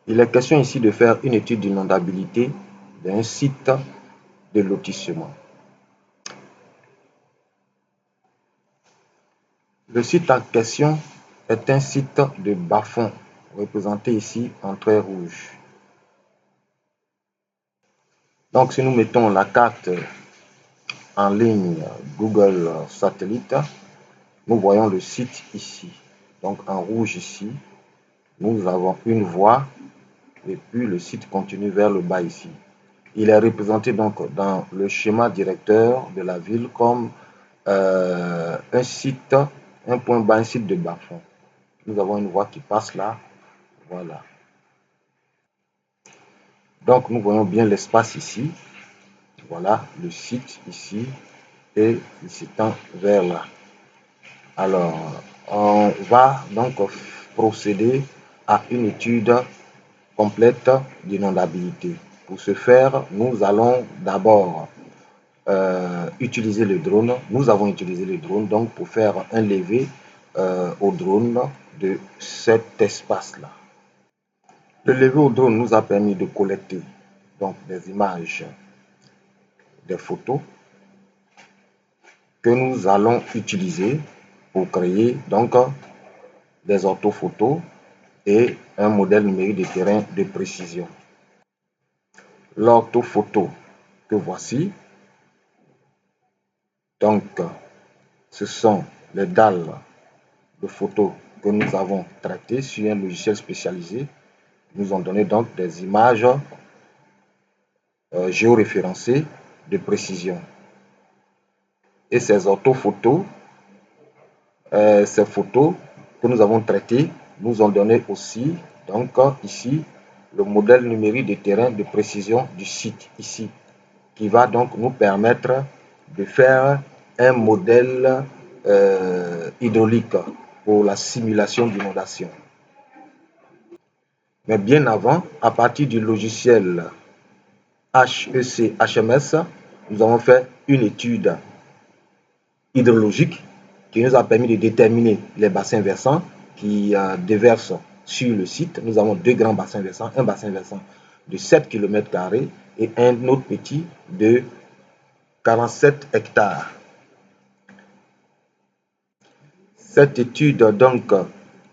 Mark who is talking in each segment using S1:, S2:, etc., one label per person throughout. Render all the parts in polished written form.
S1: Il est question ici de faire une étude d'inondabilité d'un site de lotissement. Le site en question est un site de bas-fond, représenté ici en trait rouge. Donc si nous mettons la carte en ligne Google Satellite, nous voyons le site ici. Donc en rouge ici, nous avons une voie et puis le site continue vers le bas ici. Il est représenté donc dans le schéma directeur de la ville comme un site, un point bas, un site de bas-fond. Nous avons une voie qui passe là, voilà. Donc nous voyons bien l'espace ici, voilà le site ici et il s'étend vers là. Alors on va donc procéder à une étude complète d'inondabilité. Pour ce faire, nous allons d'abord utiliser le drone. Nous avons utilisé le drone donc pour faire un levé au drone de cet espace-là. Le levé au drone nous a permis de collecter donc des images, des photos que nous allons utiliser pour créer donc des orthophotos et un modèle numérique de terrain de précision. L'orthophoto que voici, donc ce sont les dalles de photos que nous avons traitées sur un logiciel spécialisé. Nous ont donné donc des images géoréférencées de précision. Et ces orthophotos, ces photos que nous avons traitées, nous ont donné aussi, donc ici, le modèle numérique de terrain de précision du site, ici, qui va donc nous permettre de faire un modèle hydraulique pour la simulation d'inondation. Mais bien avant, à partir du logiciel HEC HMS, nous avons fait une étude hydrologique qui nous a permis de déterminer les bassins versants qui déversent sur le site. Nous avons deux grands bassins versants, un bassin versant de 7 km² et un autre petit de 47 hectares. Cette étude donc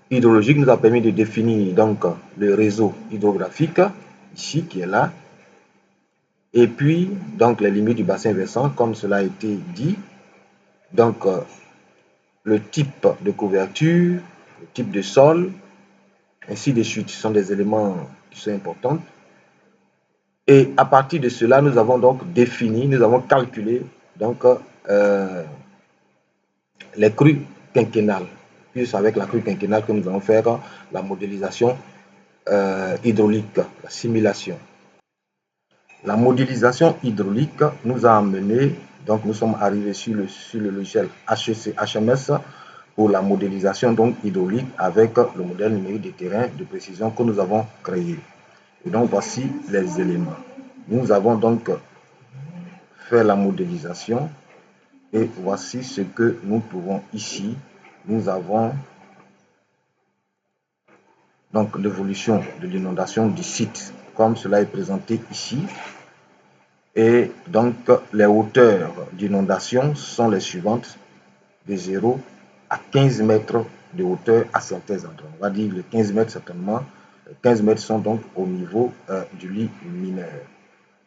S1: hydrologique nous a permis de définir donc le réseau hydrographique ici qui est là, et puis donc les limites du bassin versant comme cela a été dit, donc le type de couverture, le type de sol, ainsi de suite, ce sont des éléments qui sont importants. Et à partir de cela, nous avons donc défini, nous avons calculé donc les crues quinquennales. Puis c'est avec la crue quinquennale que nous allons faire la modélisation hydraulique, la simulation. La modélisation hydraulique nous a amené, donc nous sommes arrivés sur le logiciel HEC HMS pour la modélisation donc hydraulique avec le modèle numérique de terrain de précision que nous avons créé. Et donc voici les éléments. Nous avons donc fait la modélisation et voici ce que nous trouvons ici. Nous avons donc l'évolution de l'inondation du site comme cela est présenté ici. Et donc les hauteurs d'inondation sont les suivantes, de 0 à 15 mètres de hauteur à certains endroits. On va dire les 15 mètres certainement. Les 15 mètres sont donc au niveau du lit mineur.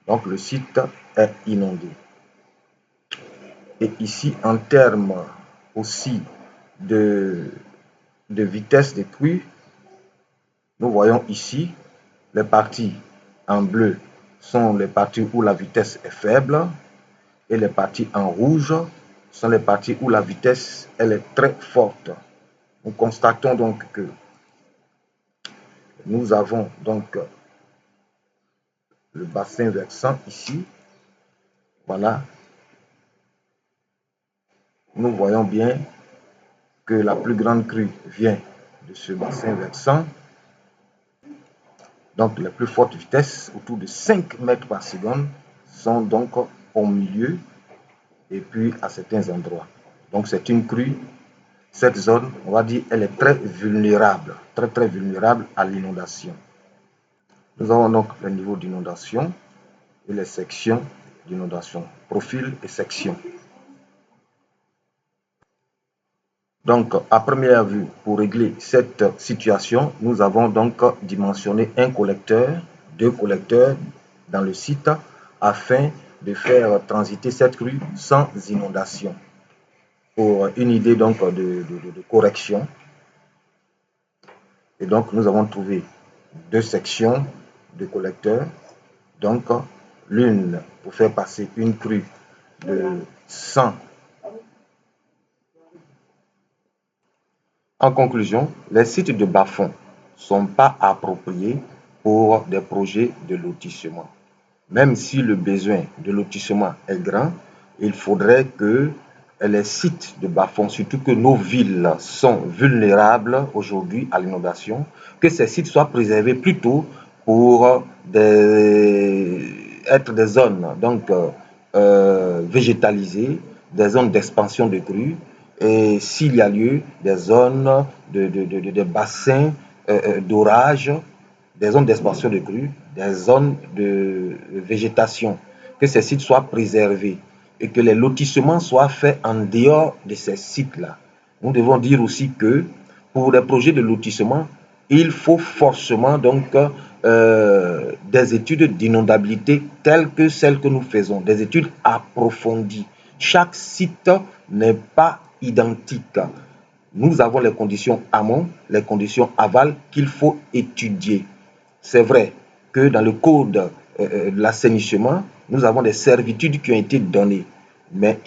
S1: Donc le site est inondé. Et ici, en termes aussi de vitesse de crue, nous voyons ici les parties en bleu sont les parties où la vitesse est faible et les parties en rouge sont les parties où la vitesse elle est très forte. Nous constatons donc que nous avons donc le bassin versant ici. Voilà. Nous voyons bien que la plus grande crue vient de ce bassin versant. Donc les plus fortes vitesses, autour de 5 mètres par seconde, sont donc au milieu et puis à certains endroits. Donc c'est une crue. Cette zone, on va dire, elle est très vulnérable à l'inondation. Nous avons donc le niveau d'inondation et les sections d'inondation, profil et section. Donc, à première vue, pour régler cette situation, nous avons donc dimensionné un collecteur, 2 collecteurs dans le site afin de faire transiter cette rue sans inondation. Pour une idée donc de correction. Et donc, nous avons trouvé 2 sections de collecteurs. Donc, l'une pour faire passer une crue de 100. En conclusion, les sites de bas-fonds ne sont pas appropriés pour des projets de lotissement. Même si le besoin de lotissement est grand, il faudrait que les sites de bas-fonds, surtout que nos villes sont vulnérables aujourd'hui à l'inondation, que ces sites soient préservés plutôt pour être des zones donc, végétalisées, des zones d'expansion de crues, et s'il y a lieu, des zones de bassins d'orage, des zones d'expansion de crues, des zones de végétation, que ces sites soient préservés et que les lotissements soient faits en dehors de ces sites-là. Nous devons dire aussi que pour les projets de lotissement, il faut forcément donc des études d'inondabilité telles que celles que nous faisons, des études approfondies. Chaque site n'est pas identique. Nous avons les conditions amont, les conditions aval qu'il faut étudier. C'est vrai que dans le code de l'assainissement, nous avons des servitudes qui ont été données, mais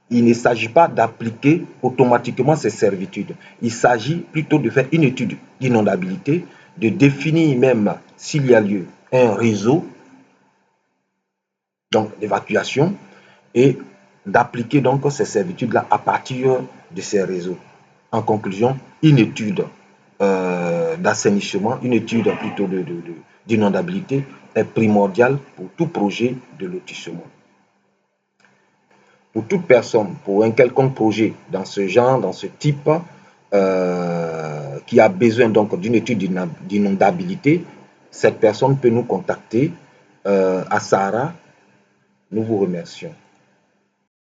S1: il ne s'agit pas d'appliquer automatiquement ces servitudes. Il s'agit plutôt de faire une étude d'inondabilité, de définir même s'il y a lieu un réseau donc d'évacuation et d'appliquer donc ces servitudes-là à partir de ces réseaux. En conclusion, une étude d'assainissement, une étude plutôt d'inondabilité est primordiale pour tout projet de lotissement. Pour toute personne, pour un quelconque projet dans ce genre, dans ce type, qui a besoin donc d'une étude d'inondabilité, cette personne peut nous contacter à Sahara. Nous vous remercions.